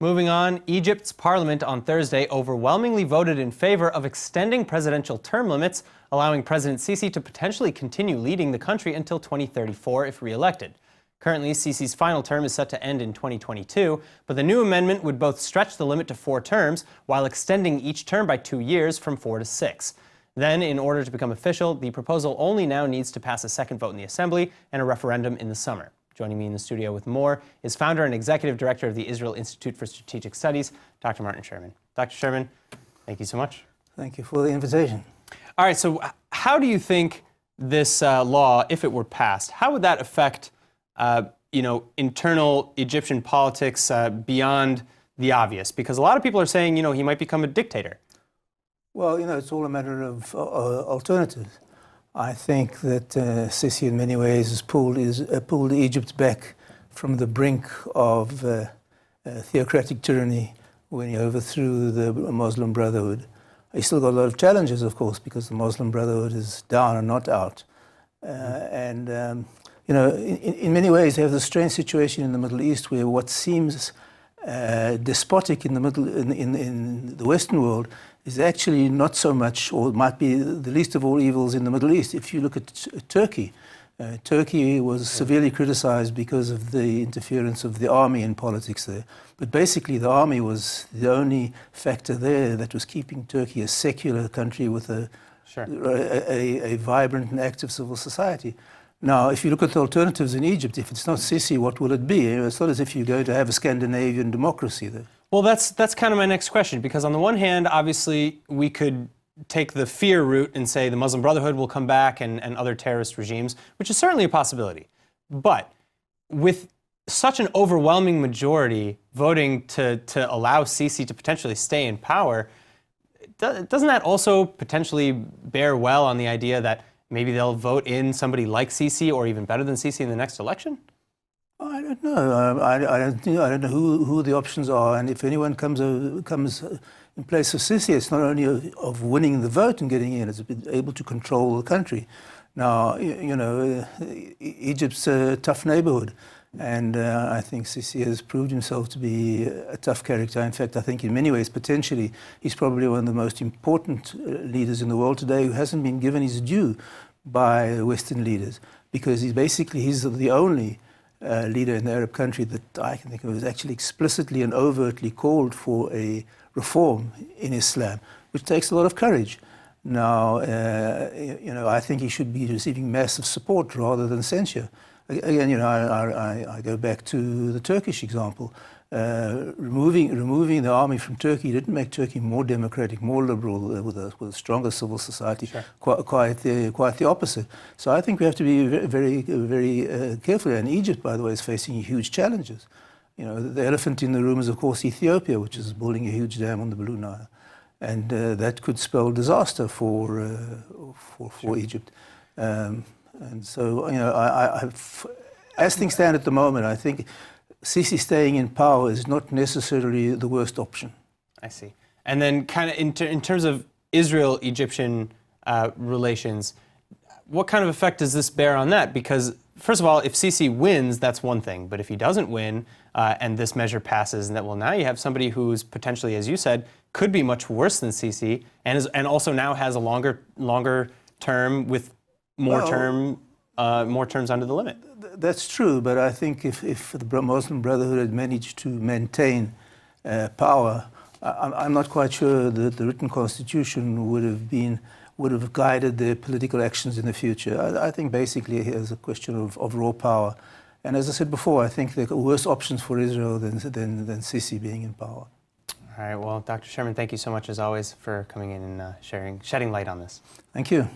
Moving on, Egypt's parliament on Thursday overwhelmingly voted in favor of extending presidential term limits, allowing President Sisi to potentially continue leading the country until 2034 if re-elected. Currently, Sisi's final term is set to end in 2022, but the new amendment would both stretch the limit to 4 terms while extending each term by 2 years from 4 to 6. Then, in order to become official, the proposal only now needs to pass a second vote in the Assembly and a referendum in the summer. Joining me in the studio with more is founder and executive director of the Israel Institute for Strategic Studies, Dr. Martin Sherman. Dr. Sherman, thank you so much. Thank you for the invitation. All right, so how do you think this law, if it were passed, how would that affect internal Egyptian politics beyond the obvious? Because a lot of people are saying, he might become a dictator. Well, it's all a matter of alternatives. I think that Sisi, in many ways, has pulled Egypt back from the brink of theocratic tyranny when he overthrew the Muslim Brotherhood. He's still got a lot of challenges, of course, because the Muslim Brotherhood is down and not out. In many ways, they have the strange situation in the Middle East where what seems despotic in the Western world is actually not so much, or might be the least of all evils in the Middle East. If you look at Turkey, Turkey was severely criticized because of the interference of the army in politics there. But basically the army was the only factor there that was keeping Turkey a secular country with a vibrant and active civil society. Now, if you look at the alternatives in Egypt, if it's not Sisi, what will it be? It's not as if you're going to have a Scandinavian democracy there. Well, that's kind of my next question, because on the one hand, obviously, we could take the fear route and say the Muslim Brotherhood will come back and other terrorist regimes, which is certainly a possibility. But with such an overwhelming majority voting to allow Sisi to potentially stay in power, doesn't that also potentially bear well on the idea that maybe they'll vote in somebody like Sisi or even better than Sisi in the next election? I don't know. I don't know who the options are, and if anyone comes in place of Sisi, it's not only of winning the vote and getting in; it's able to control the country. Now, Egypt's a tough neighborhood, and I think Sisi has proved himself to be a tough character. In fact, I think in many ways, potentially, he's probably one of the most important leaders in the world today who hasn't been given his due by Western leaders, because he's the only leader in the Arab country that I can think of has actually explicitly and overtly called for a reform in Islam, which takes a lot of courage. Now, I think he should be receiving massive support rather than censure. Again, I go back to the Turkish example. Removing the army from Turkey didn't make Turkey more democratic, more liberal, with a stronger civil society. Sure. Quite the opposite. So I think we have to be very, very careful. And Egypt, by the way, is facing huge challenges. The elephant in the room is, of course, Ethiopia, which is building a huge dam on the Blue Nile, and that could spell disaster for Egypt. And so, as things stand at the moment, I think Sisi staying in power is not necessarily the worst option. I see. And then kind of in terms of Israel-Egyptian relations, what kind of effect does this bear on that? Because, first of all, if Sisi wins, that's one thing. But if he doesn't win and this measure passes, and now you have somebody who's potentially, as you said, could be much worse than Sisi and also now has a longer term with more terms under the limit. That's true, but I think if the Muslim Brotherhood had managed to maintain power, I'm not quite sure that the written constitution would have guided their political actions in the future. I think basically it's a question of raw power. And as I said before, I think there are worse options for Israel than Sisi being in power. All right, well, Dr. Sherman, thank you so much, as always, for coming in and shedding light on this. Thank you.